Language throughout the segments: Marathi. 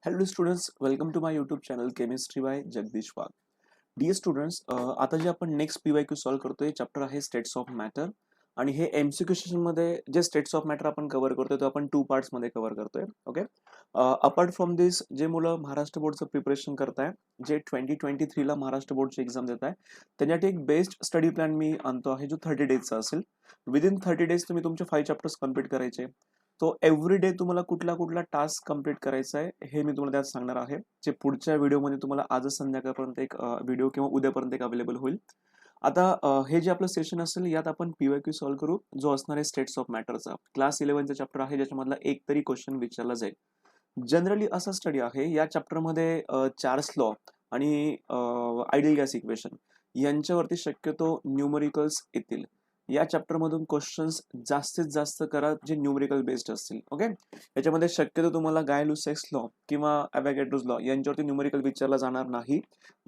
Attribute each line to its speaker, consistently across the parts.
Speaker 1: Hello students, welcome to my YouTube channel Chemistry by Jagdish Wag. Dear students, आता जे आपण नेक्स्ट PYQ सॉल्व करतोय चॅप्टर आहे स्टेट्स ऑफ मॅटर आणि हे MCQ सेशन मध्ये जे स्टेट्स ऑफ मॅटर आपण कव्हर करतोय तो आपण 2 पार्ट्स मध्ये कव्हर करतोय. ओके. अपार्ट फ्रॉम दिस जे मुलं महाराष्ट्र बोर्डचं प्रिपरेशन करताय, जे 2023 ला महाराष्ट्र बोर्डची एक्झाम देत आहे, त्यांच्यासाठी एक बेस्ट स्टडी प्लॅन मी आणतो आहे जो 30 डेजचा असेल. विदिन 30 डेज तुम्ही तुमचे 5 चॅप्टर्स कंप्लीट करायचे. तो एव्हरी डे तुम्हाला कुठला कुठला टास्क कंप्लीट करायचा आहे हे मी तुम्हाला त्यात सांगणार आहे, जे पुढच्या व्हिडिओमध्ये तुम्हाला आजच संध्याकाळपर्यंत एक व्हिडिओ किंवा उद्यापर्यंत एक अवेलेबल होईल. आता हे जे आपलं सेशन असेल यात आपण PYQ सॉल्व करू, जो असणार आहे स्टेट्स ऑफ मॅटरचा. क्लास 11चा चॅप्टर आहे, ज्याच्यामधला एक तरी क्वेश्चन विचारला जाईल. जनरली असा स्टडी आहे, या चॅप्टरमध्ये चार्ल्स लॉ आणि आयडियल गॅस इक्वेशन यांच्यावरती शक्यतो न्यूमरिकल्स येतील. या चॅप्टर मधून क्वेश्चन्स जास्तीत जास्त करा जे न्यूमरिकल बेस्ड असतील. ओके. याच्यामध्ये शक्यतो तुम्हाला गाय-लुसेक्स लॉ किंवा अवॅगॅड्रोज लॉ यांच्यावरती न्यूमरिकल विचारला जाणार नाही.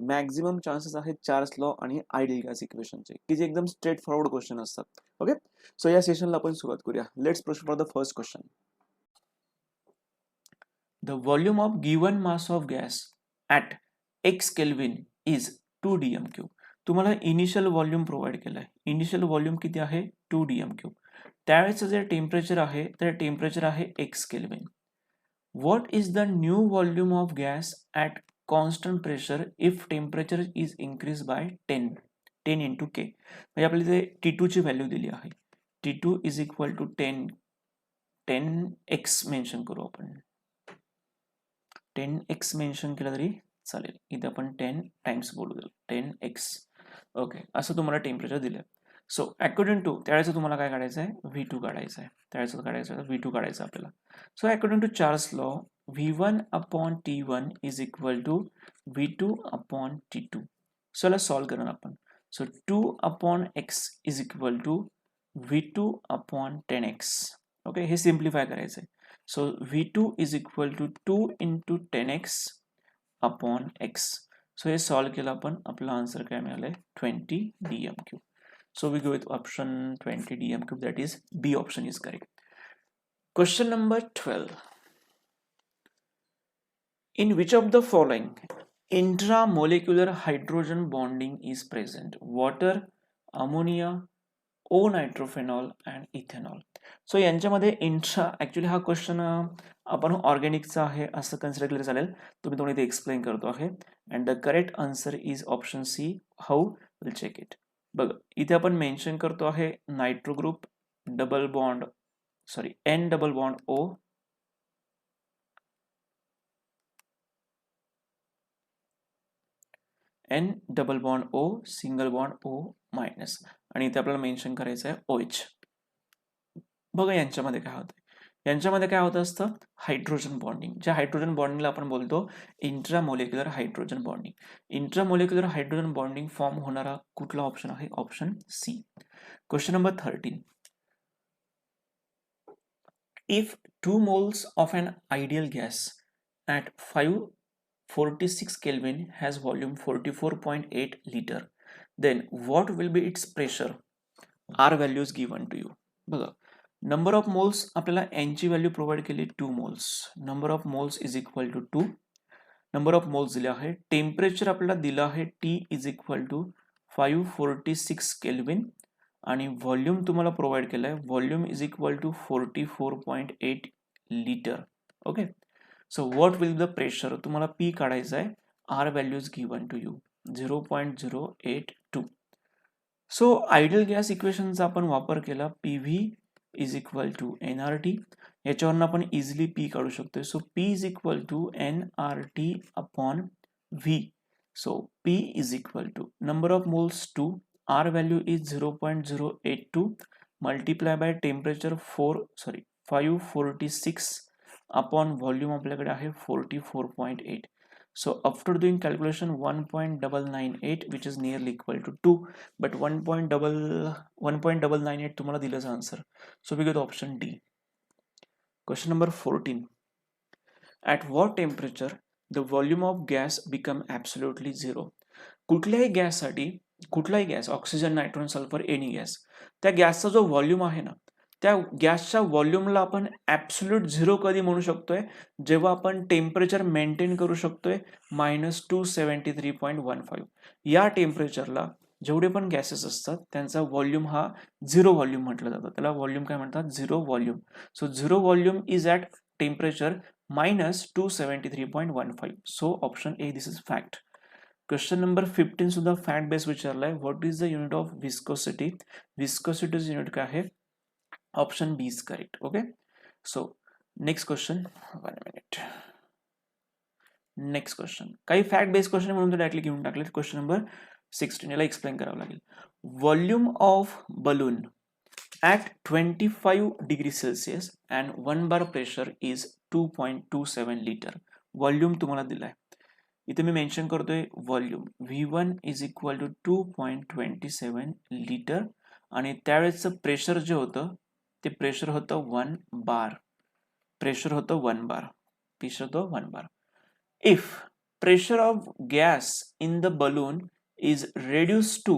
Speaker 1: मॅक्झिमम चान्सेस आहेत चार्ल्स लॉ आणि आयडियल गॅस इक्वेशनचे, की जे एकदम स्ट्रेट फॉरवर्ड क्वेश्चन असतात. ओके. सो या सेशनला आपण सुरुवात करूया. Let's proceed for the first question. The volume of given mass of gas at x Kelvin is 2 dm3. तुम्हाला इनिशियल व्हॉल्यूम प्रोव्हाइड केलाय. इनिशियल व्हॉल्यूम किती आहे? 2 dm3. त्यावेळेचं जे टेम्परेचर आहे ते टेम्परेचर आहे x kelvin. What is the new volume of gas at constant pressure if temperature is increase by 10 into K. म्हणजे आपल्याला इथे T2 ची व्हॅल्यू दिली आहे. T2 is equal to 10x mention करू आपण. 10x मेन्शन केलं तरी चालेल. इथे आपण 10 टाइम्स बोलू द्या. 10x. ओके. असं तुम्हाला टेम्परेचर दिलं. सो अकॉर्डिंग टू त्यावेळेचं तुम्हाला काय काढायचं आहे? V2 काढायचं आहे. त्यावेळेचं काढायचं आहे V2 काढायचं आपल्याला. So according to Charles law V1 upon T1 is equal to V2 upon T2. So याला सॉल्व करून आपण. So 2 upon x is equal to V2 upon 10x. Okay. हे सिम्प्लिफाय करायचं आहे. So V2 is equal to 2 into 10x upon x. So हे सॉल्व केलं आपण, आपला आन्सर काय मिळालंय? 20 dm3. So we go with option 20 dm3, that is B option is correct. Question number 12. In which of the following intramolecular hydrogen bonding is present? Water, ammonia, O nitrophenol and ethanol. So यांच्यामध्ये ऍक्च्युली हा क्वेश्चन आपण ऑर्गॅनिकचा आहे असं कन्सिडर केलं चालेल. तुम्ही तुम्हाला इथे एक्सप्लेन करतो आहे. And the correct answer is option C. How? Will check it. बघा इथे आपण मेन्शन करतो आहे nitro group double bond N double bond O, N double bond O, single bond O minus, आणि इथे आपल्याला मेन्शन करायचं आहे OH. बघा यांच्यामध्ये काय होतं. यांच्यामध्ये काय होत असतं? Hydrogen bonding. ज्या हायड्रोजन बॉन्डिंगला आपण बोलतो intramolecular hydrogen bonding. Intramolecular hydrogen bonding form होणारा कुठला ऑप्शन आहे? Option C. Question number 13. If 2 moles of an ideal gas at 546 Kelvin has volume 44.8 liter, then what will be its pressure? R values given to you. बघा नंबर ऑफ मोल्स आपल्याला n ची व्हॅल्यू प्रोव्हाइड केली 2 moles. Number of moles is equal to 2. Number of moles दिले आहे. टेम्परेचर आपल्याला दिलं आहे T is equal to 546 kelvin आणि व्हॉल्यूम तुम्हाला प्रोव्हाइड केलं आहे. Volume is equal to 44.8 litre. Okay. So what will the pressure? तुम्हाला P काढायचं आहे. R values given to you 0.082. So ideal gas इक्वेशनचा आपण वापर केला. PV is equal to NRT. याच्यावरून आपण इझिली P काढू शकतो. So P is equal to NRT upon V. So P is equal to number of moles 2, R value is 0.082 multiply by temperature 546 upon volume आपल्याकडे आहे 44.8. So after doing calculation 1.998 which is nearly equal to 2, but 1.998 तुम्हाला दिलंच answer. So we get option D. Question number 14. At what temperature the volume of gas become absolutely zero? कुठल्याही गॅससाठी, कुठलाही gas, oxygen, nitrogen, sulphur, any gas, त्या गॅसचा जो व्हॉल्यूम आहे ना त्या गॅसच्या व्हॉल्यूमला आपण ॲब्सोल्यूट झिरो कधी म्हणू शकतोय, जेव्हा आपण टेम्परेचर मेंटेन करू शकतोय -273.15. या टेम्परेचरला जेवढे पण गॅसेस असतात त्यांचा व्हॉल्यूम हा झिरो व्हॉल्यूम म्हटलं जातं. त्याला व्हॉल्यूम काय म्हणतात? Zero volume. So zero volume is at temperature -273.15. So option A this is fact. Question number 15 सुद्धा फॅक्ट बेस विचारलाय. What is the unit of viscosity? विस्कोसिटीचं युनिट काय आहे? Option B is correct. Okay. So next question. 1 minute. Next question. काही फॅक्ट बेस्ड क्वेश्चन म्हणून डायरेक्टली घेऊन टाकले. क्वेश्चन नंबर 16 याला एक्सप्लेन करावं लागेल. Volume of balloon at 25 degree Celsius and 1 bar pressure is 2.27 litre. Volume तुम्हाला दिलाय. इथे मी मेन्शन करतोय volume V1 is equal to 2.27 litre आणि त्यावेळेचं प्रेशर जे होतं ते प्रेशर होतं 1 बार. प्रेशर होतं 1 बार. प्रेशर होतं 1 बार. If pressure of gas in the balloon is reduced to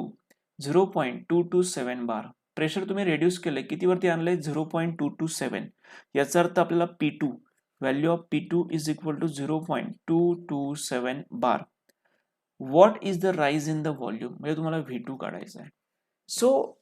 Speaker 1: 0.227 bar, pressure तुम्ही रेड्यूस केलंय, कितीवरती आणलंय? 0.227. याचा अर्थ आपल्याला P2 value of P2 is equal to 0.227 bar. What is the rise in the volume? म्हणजे तुम्हाला V2 काढायचा आहे. सो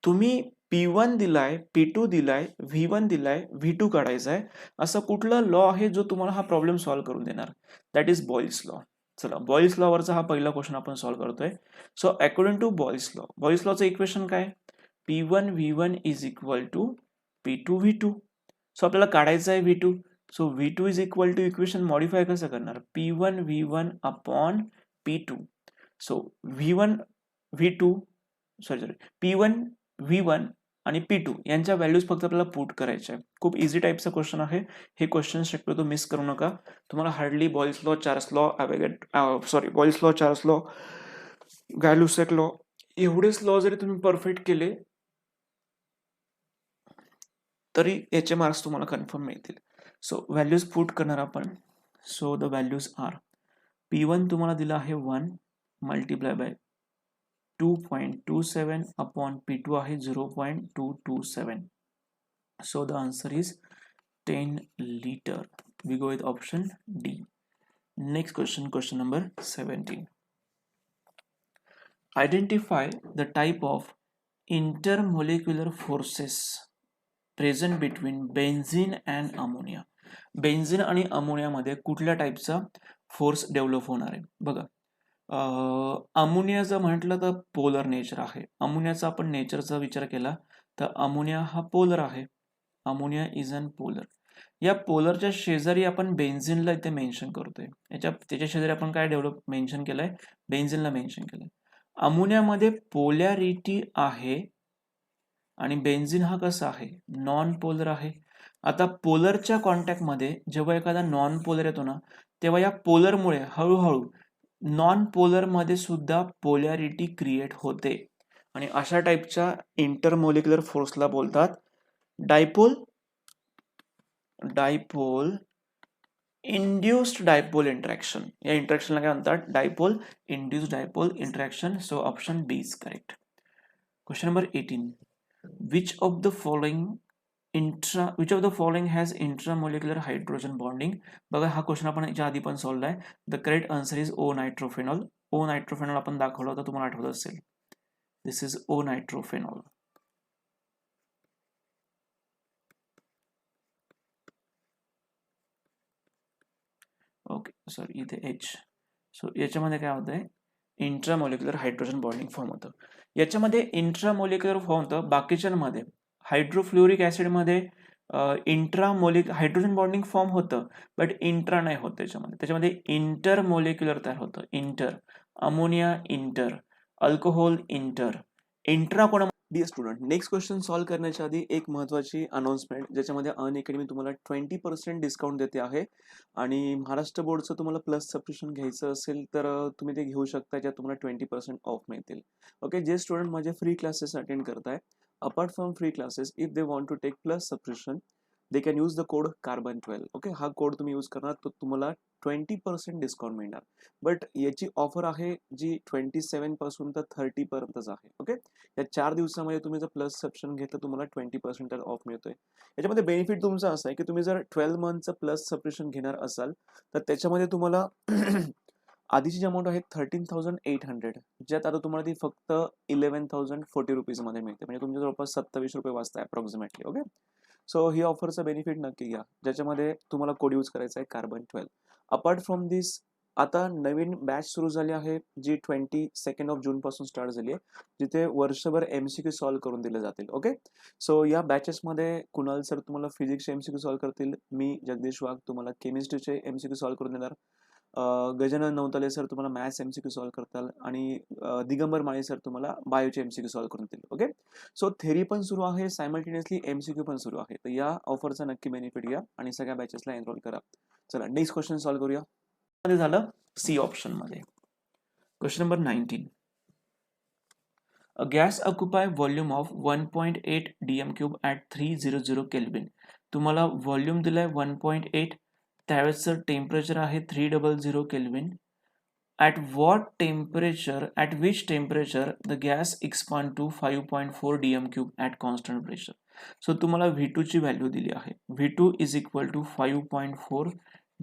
Speaker 1: तुम्ही P1 दिलाय, P2 दिलाय, V1 दिलाय, V2 काढायचा आहे. असा कुठला लॉ आहे जो तुम्हाला हा प्रॉब्लेम सॉल्व्ह करून देणार? That is Boyle's law. चला, बॉइल्स लॉवरचा हा पहिला क्वेश्चन आपण सॉल्व्ह करतोय. सो अकॉर्डिंग टू बॉइल्स लॉचं इक्वेशन काय? P1 V1 is equal to P2 V2. So आपल्याला काढायचं आहे V2. So V2 is equal to equation modify कसं करणार? P1 V1 upon P2. So P1 V1 आणि P2 यांच्या व्हॅल्यूज फक्त आपल्याला पुट करायच्या आहे. खूप इझी टाईपचा क्वेश्चन आहे. हे क्वेश्चन शक्यतो मिस करू नका. तुम्हाला hardly Boyle's law, Charles law, Boyle's law, Charles law, Gay Lussac law एवढेच लॉ जरी तुम्ही परफेक्ट केले तरी याचे मार्क्स तुम्हाला कन्फर्म मिळतील. सो व्हॅल्यूज पुट करणार आपण. So the values are P1 तुम्हाला दिला आहे 1 मल्टिप्लाय बाय 2.27 upon P2 आहे 0.227. So the answer is 10 liter. We go with option D. Next question, question number 17. Identify the type of intermolecular forces present between benzene and ammonia. Benzene आणि अमोनियामध्ये कुठल्या टाईपचा फोर्स डेव्हलप होणार आहे? बघा, अमोनियाचं म्हटलं तर पोलर नेचर आहे. अमोनियाचा आपण नेचरचा विचार केला तर अमोनिया हा पोलर आहे. Ammonia is unpolar. या पोलरच्या शेजारी आपण बेन्झीनला इथे मेन्शन करतोय. त्याच्या शेजारी आपण काय मेन्शन केलंय? बेन्झीनला मेन्शन केलंय. अमोनियामध्ये पोलॅरिटी आहे आणि बेन्झीन हा कसा आहे? नॉन पोलर आहे. आता पोलरच्या कॉन्टॅक्टमध्ये जेव्हा एखादा नॉन पोलर येतो ना, तेव्हा या पोलरमुळे हळूहळू नॉन पोलर मध्ये सुद्धा पोलॅरिटी क्रिएट होते आणि अशा टाईपच्या इंटरमोलिक्युलर फोर्सला बोलतात डायपोल इंड्युस्ड डायपोल इंटरॅक्शन. या इंटरॅक्शनला काय म्हणतात? Dipole induced dipole interaction. So option B is correct. Question number 18. Which of the following has intramolecular hydrogen bonding? बघा, हा क्वेश्चन आपण याच्या आधी पण सॉल्व्ह आहे. The correct answer is O nitrophenol. O nitrophenol आपण दाखवलं होतं, तुम्हाला आठवत असेल. दिस is O nitrophenol. Okay, sorry इथे H. सो याच्यामध्ये काय होतंय? इंट्रामोलिक्युलर हायड्रोजन बॉन्डिंग फॉर्म होतं. याच्यामध्ये इंट्रामोलिक्युलर फॉर्म होतं. बाकीच्यांमध्ये हायड्रोफ्लोरिक ऍसिडमध्ये हायड्रोजन बॉन्डिंग फॉर्म होतं, बट इंट्रा नाही होत. त्याच्यामध्ये इंटरमोलिक्युलर तयार होतं. Inter, ammonia inter, alcohol intra कोणा? Dear student, next question solve करण्याच्या आधी एक महत्त्वाची अनाउन्समेंट, ज्याच्यामध्ये अनअकॅडमी तुम्हाला 20% डिस्काउंट देते आहे आणि महाराष्ट्र बोर्डचं तुम्हाला प्लस सबस्क्रिप्शन घ्यायचं असेल तर तुम्ही ते घेऊ शकता, ज्यात तुम्हाला 20% ऑफ मिळतील. ओके, जे स्टुडंट माझे फ्री क्लासेस अटेंड करताय, apart from free classes, if they want to take plus subscription, they can use the code carbon12. Okay, हा कोड तुम्ही यूज करणार तर तुम्हाला 20% डिस्काउंट मिळणार. बट याची ऑफर आहे जी 27 पासून तर 30 पर्यंतच आहे. ओके, या 4 दिवसामध्ये तुम्ही जर प्लस सबस्क्रिप्शन घेतलं तुम्हाला 20% ऑफ मिळतोय. याच्यामध्ये बेनिफिट तुमचा असा आहे की तुम्ही जर 12 मंथचं प्लस सबस्क्रिप्शन घेणार असाल तर त्याच्यामध्ये तुम्हाला आधीची जी अमाऊंट आहे 13,800, ज्यात आता तुम्हाला ती फक्त 11,040 रुपीजमध्ये मिळते. म्हणजे तुमच्या जवळपास 27 रुपये वाचता अप्रॉक्सिमेटली. ओके, सो ही ऑफरचा बेनिफिट नक्की घ्या, ज्याच्यामध्ये तुम्हाला कोड यूज करायचा आहे carbon12. अपार्ट फ्रॉम दिस आता नवीन बॅच सुरू झाली आहे जी 22 जून पासून स्टार्ट झाली आहे, जिथे वर्षभर MCQ सॉल्व्ह करून दिले जातील. ओके, सो या बॅचेसमध्ये कुणाल सर तुम्हाला फिजिक्सचे MCQ सॉल्व्ह करतील, मी जगदीश वाघ तुम्हाला केमिस्ट्रीचे MCQ सॉल्व्ह करून देणार, गजानन नवताले सर तुम्हाला मॅथ्स MCQ सॉल्व्ह करताल आणि दिगंबर माळी सर तुम्हाला बायोचे MCQ सॉल्व्ह करून देतील. ओके, सो थेरी पण सुरू आहे, सायमल्टेनियसली MCQ पण सुरू आहे. तर या ऑफरचा नक्की बेनिफिट घ्या आणि सगळ्या बॅचेसला एनरोल करा. चला नेक्स्ट क्वेश्चन सॉल्व्ह करूया. मध्ये झालं सी ऑप्शन मध्ये. Question number 19. A gas occupy volume of 1.8 dm cube at 300 Kelvin. तुम्हाला व्हॉल्यूम दिलाय 1.8, त्यावेळेसचं टेम्परेचर आहे 300 kelvin. At which temperature the gas expand to 5.4 dm cube at constant pressure. So तुम्हाला V2 ची व्हॅल्यू दिली आहे. V2 is equal to 5.4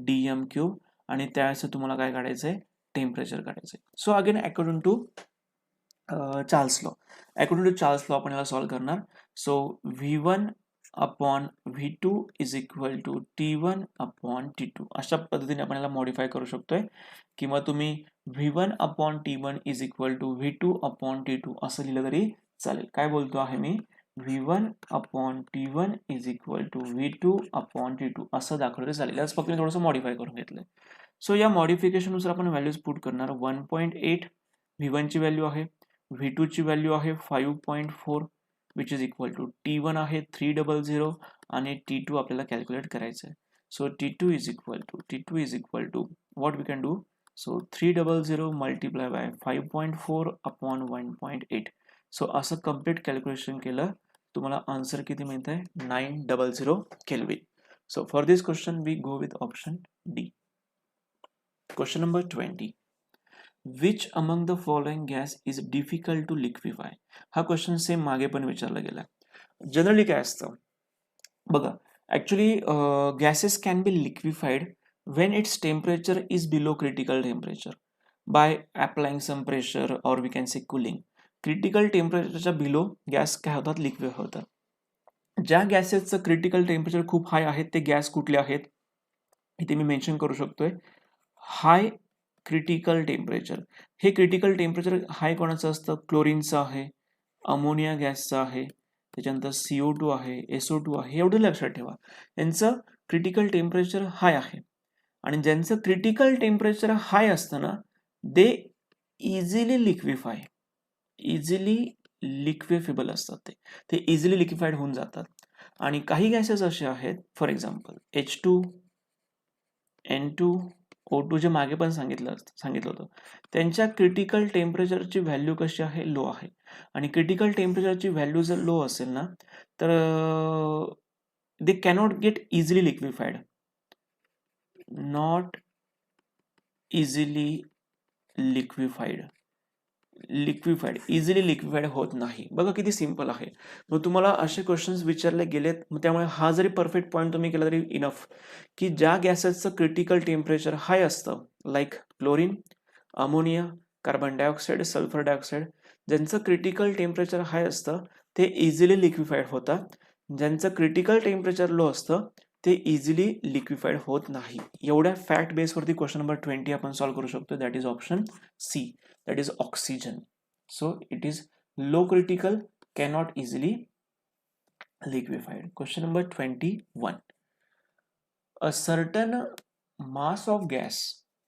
Speaker 1: dm cube आणि त्यावेळेस तुम्हाला काय काढायचंय, टेम्परेचर काढायचंय. So again according to Charles law, आपण याला सॉल्व्ह करणार. So V1 upon V2 is equal to T1 upon T2 अशा पद्धतीने आपण याला मॉडिफाय करू शकतोय, किंवा तुम्ही V1 upon T1 is equal to V2 upon T2 असं लिहिलं तरी चालेल. काय बोलतो आहे मी, V1 upon T1 is equal to V2 upon T2 असं दाखवलं तरी चालेल. याच फक्त मी थोडंसं मॉडिफाय करून घेतलंय. सो या मॉडिफिकेशन नुसार आपण व्हॅल्यूज पुट करणार. 1.8 V1 ची व्हॅल्यू आहे, V2 ची व्हॅल्यू आहे 5.4 which is equal to T1 आहे 300 आणि T2 आपल्याला कॅल्क्युलेट करायचं आहे. So T2 is equal to what we can do. So 300 multiply by 5.4 upon 1.8. So असं कम्प्लीट कॅल्क्युलेशन केलं तुम्हाला आन्सर किती मिळत आहे, 900 kelvin. So for this question we go with option D. Question number 20. Which among the following gas is difficult to liquefy? हा क्वेश्चन सेम मागे पण विचारला गेला. जनरली काय असतं बघा, actually gases can be liquefied when its temperature is below critical temperature by applying some pressure or we can say cooling. Critical टेम्परेचरच्या बिलो गॅस काय होतात, लिक्विड होतात. ज्या गॅसेसचं क्रिटिकल टेम्परेचर खूप हाय आहे ते गॅस कुठले आहेत, इथे मी मेन्शन करू शकतोय. हाय क्रिटिकल टेम्परेचर, हे क्रिटिकल टेम्परेचर हाय कोणाचं असतं, क्लोरीनचं आहे, अमोनिया गॅसचं आहे, त्याच्यानंतर CO2 आहे, SO2 आहे. एवढं लक्षात ठेवा, यांचं क्रिटिकल टेम्परेचर हाय आहे. आणि ज्यांचं क्रिटिकल टेम्परेचर हाय असतं ना, दे इझिली लिक्विफेबल असतात, ते इझिली लिक्विफाईड होऊन जातात. आणि काही गॅसेस असे आहेत, for example H2, N2, O2 जे मागे पण सांगितलं होतं, त्यांच्या क्रिटिकल टेम्परेचरची व्हॅल्यू कशी आहे, लो आहे. आणि क्रिटिकल टेम्परेचरची व्हॅल्यू जर लो असेल ना, तर they cannot get easily liquefied, not easily easily liquefied होत नाही. बघा किती सिंपल आहे. मग तुम्हाला असे क्वेश्चन्स विचारले गेलेत, मग त्यामुळे हा जरी परफेक्ट पॉईंट तुम्ही केला तरी इनफ, की ज्या गॅसेसचं क्रिटिकल टेम्परेचर हाय असतं, like chlorine, ammonia, carbon dioxide, sulphur dioxide, ज्यांचं क्रिटिकल टेम्परेचर हाय असतं ते इझिली लिक्विफाईड होतात. ज्यांचं क्रिटिकल टेम्परेचर लो असतं ते इझिली लिक्विफाईड होत नाही. एवढ्या फॅक्ट बेसवरती क्वेश्चन नंबर 20 आपण सॉल्व्ह करू शकतो. That is option C, that is oxygen. So it is low critical, cannot easily liquefied. Question number 21. A certain mass of gas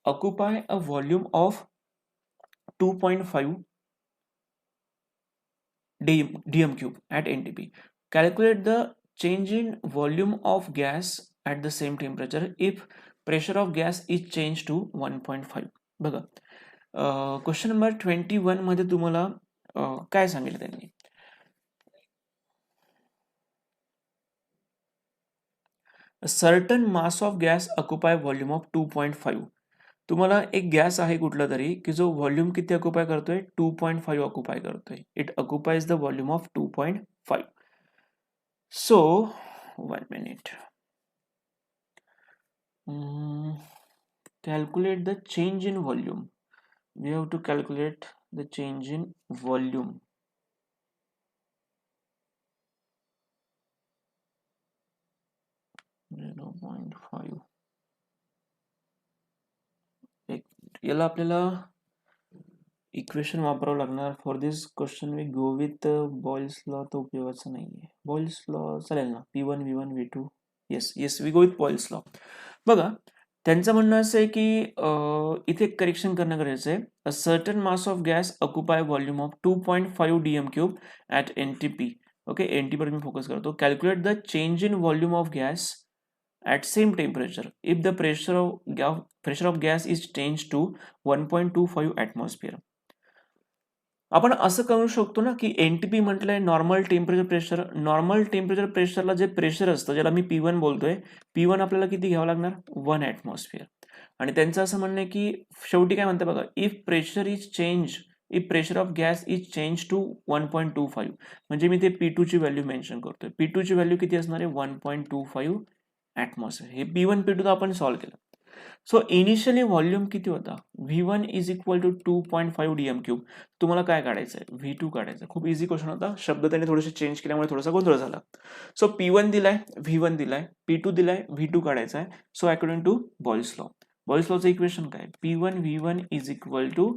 Speaker 1: occupy a volume of 2.5 dm cube at NTP. Calculate the change in volume of gas at the same temperature if pressure of gas is changed to 1.5. बघा, क्वेश्चन नंबर 21 मध्ये तुम्हाला काय सांगितलं त्यांनी, A certain mass of gas occupy volume of 2.5. तुम्हाला एक गॅस आहे कुठला तरी की जो व्हॉल्यूम किती ऑक्युपाय करतोय 2.5 ऑक्युपाय करतोय. It occupies the volume of 2.5. So 1 minute. Calculate the change in volume. We have to calculate the change in volume. .5. याला आपल्याला इक्वेशन वापरावं लागणार. For this question we go with Boyle's law. तो उपयोगाचा नाहीये. बॉइल्स लॉ चालेल ना. P1 V1 V2. Yes we go with Boyle's law. बघा त्यांचं म्हणणं असं आहे की इथे एक करेक्शन करणं गरजेचं आहे. A certain mass of gas occupy volume of 2.5 dm³ at NTP. Okay, NTP वर मी फोकस करतो. Calculate the change in volume of gas at same temperature if the pressure of gas is changed to 1.25 atmosphere. आपण असं करू शकतो ना की NTP म्हटलंय normal temperature pressure. Normal temperature प्रेशरला जे प्रेशर असतं ज्याला मी P1 बोलतोय, P1 आपल्याला किती घ्यावं लागणार 1 atmosphere. आणि त्यांचं असं म्हणणं आहे की शेवटी काय म्हणते बघा, if pressure of gas is change to 1.25, म्हणजे मी ते P2 ची व्हॅल्यू मेन्शन करतोय. P2 ची व्हॅल्यू किती असणार आहे 1.25 atmosphere. हे P1 P2 आपण सॉल्व्ह केलं. सो इनिशियली व्हॉल्यूम किती होता V1 is equal to 2.5 dm³. तुम्हाला काय काढायचं आहे V2 काढायचं. खूप इझी क्वेश्चन होता. शब्द त्याने थोडेसे चेंज केल्यामुळे थोडासा गोंधळ झाला. सो P1 दिलाय, V1 दिलाय, P2 दिलाय, V2 काढायचा आहे. So according to Boyle's law. Boyle's लॉचं इक्वेशन काय P1 V1 is equal to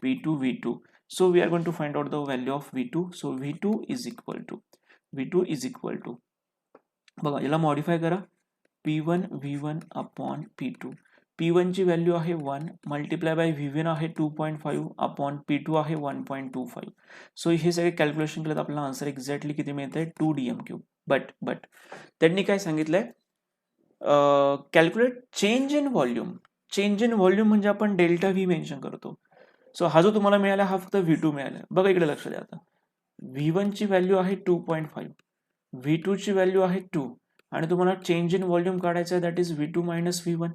Speaker 1: P2 V2. So we are going to find out the value of V2. So V2 is equal to बघा याला मॉडिफाय करा. P1 V1 upon P2. P1 ची व्हॅल्यू आहे 1 मल्टिप्लाय बाय V1 आहे 2.5 अपॉन P2 आहे 1.25. सो हे सगळे कॅल्क्युलेशन केलं तर आपल्याला आन्सर एक्झॅक्टली किती मिळतंय 2 dm³. बट त्यांनी काय सांगितलंय calculate change in volume. Change in volume म्हणजे आपण डेल्टा V मेन्शन करतो. सो हा जो तुम्हाला मिळाला हा फक्त V2 मिळाला. बघा इकडे लक्ष द्या. आता V1 ची व्हॅल्यू आहे 2.5, V2 ची व्हॅल्यू आहे 2 आणि तुम्हाला चेंज इन व्हॉल्यूम काढायचं आहे that is V2 minus V1.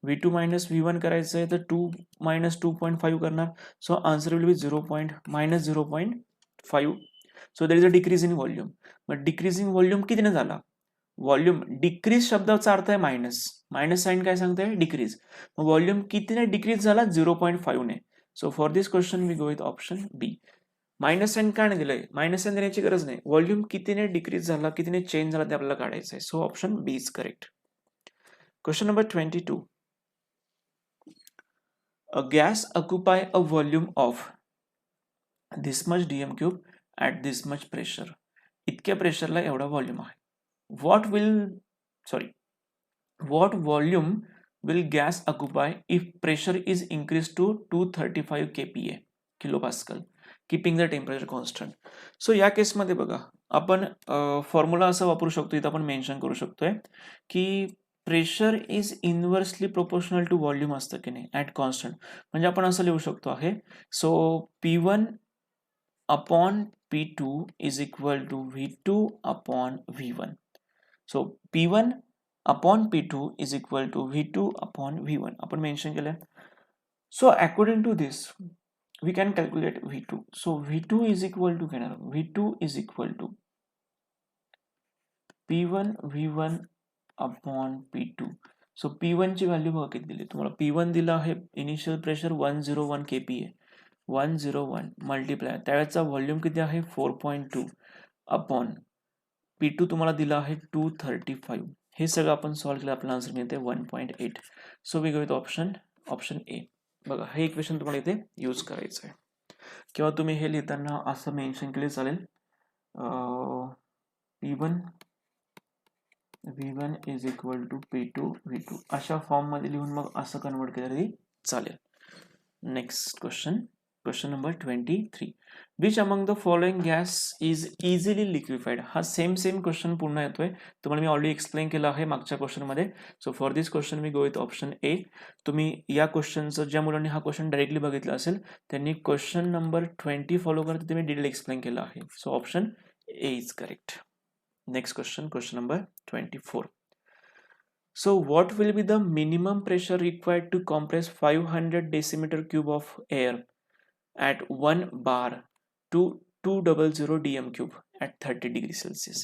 Speaker 1: V2 minus V1 करायचं आहे तर 2 मायनस 2.5 करणार. So answer will be minus 0.5. So there is a decrease in volume. मग डिक्रीजिंग व्हॉल्यूम कितीने झाला व्हॉल्यूम डिक्रीज शब्दाचा अर्थ आहे मायनस. मायनस साइन काय सांगते डिक्रीज. मग व्हॉल्यूम कितीने डिक्रीज झाला 0.5 ने. So for this question we go with option B. Minus sign का नाही दिलंय मायनस साइन देण्याची गरज नाही. व्हॉल्यूम कितीने डिक्रीज झाला कितीने चेंज झाला ते आपल्याला काढायचं आहे. So option B is correct. Question number 22. A gas occupy a volume of this much dm³ at this much pressure. इतक्या प्रेशरला एवढा व्हॉल्यूम आहे. What volume will gas occupy if pressure is increase to 235 kPa kilopascal keeping the temperature constant. So या केसमध्ये बघा आपण फॉर्म्युला असा वापरू शकतो. इथं आपण मेन्शन करू शकतोय की pressure is inversely proportional to volume असतं की नाही ॲट कॉन्स्टंट. म्हणजे आपण असं लिहू शकतो आहे. So P1 upon P2 is equal to V2 upon V1. So P1 upon P2 is equal to V2 upon V1 आपण मेन्शन केलंय. So according to this we can calculate V2. So V2 is equal to V2 is equal to P1 V1 upon P2. So P1 ची व्हॅल्यू बघा किती दिली तुम्हाला. P1 दिला आहे इनिशियल प्रेशर 101 kPa. 101 मल्टिप्लाय त्यावेळेचा व्हॉल्यूम किती आहे 4.2 अपॉन P2 तुम्हाला दिला आहे 235. हे सगळं आपण सॉल्व्ह केलं आपल्याला आन्सर मिळते 1.8. So we go with option A. बघा हे इक्वेशन तुम्हाला इथे यूज करायचं आहे किंवा तुम्ही हे लिहिताना असं मेन्शन केले चालेल P1 V1 is equal to P2 V2 अशा फॉर्म मध्ये लिहून मग असं कन्वर्ट केलं तरी चालेल. Next question number 23. Which among the following gas is easily liquefied. हा सेम क्वेश्चन पुन्हा येतोय. तुम्हाला मी ऑलरेडी एक्सप्लेन केलं आहे मागच्या क्वेश्चनमध्ये. सो फॉर दिस क्वेश्चन मी गो विथ ऑप्शन ए. तुम्ही या क्वेश्चनचं ज्या मुलांनी हा क्वेश्चन डायरेक्टली बघितला असेल त्यांनी क्वेश्चन नंबर 20 फॉलो करत मी डिटेल एक्सप्लेन केलं आहे. So option A is correct. Next question number 24. So what will be the minimum pressure required to compress 500 decimeter cube of air at 1 bar to 200 dm cube at 30 degree Celsius?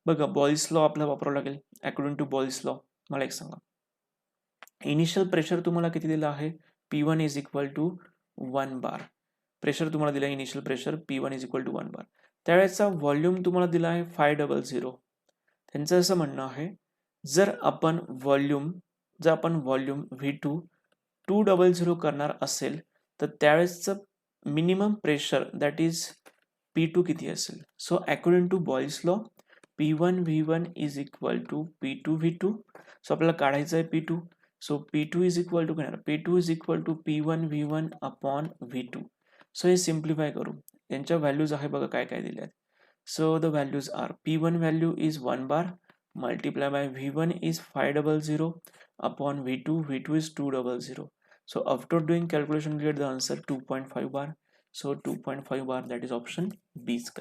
Speaker 1: बघा बॉइल्स लॉ आपला वापरावा लागेल. अकॉर्डिंग टू बॉइल्स लॉ मला एक सांगा, इनिशियल प्रेशर तुम्हाला किती दिलं आहे, P1 is equal to 1 bar. Pressure तुम्हाला दिला initial pressure P1 is equal to 1 bar. त्यावेळेचा व्हॉल्यूम तुम्हाला दिला आहे 500. त्यांचं असं म्हणणं आहे, जर आपण व्हॉल्यूम V2 200 करणार असेल तर त्यावेळेसचं minimum pressure that is P2 किती असेल. So according to Boyle's law P1 V1 is equal to P2 V2. So आपल्याला काढायचं आहे P2. So P2 is equal to काय येणार, P2 is equal to P1 V1 upon V2. So हे सिम्प्लिफाय करू, यांच्या व्हॅल्यूज आहे बघा काय काय दिल्या आहेत. So the values are P1 value is 1 bar multiply by V1 is 500 upon V2 is 200. So after doing calculation we get the answer 2.5 bar. So 2.5 bar, that is option B is correct.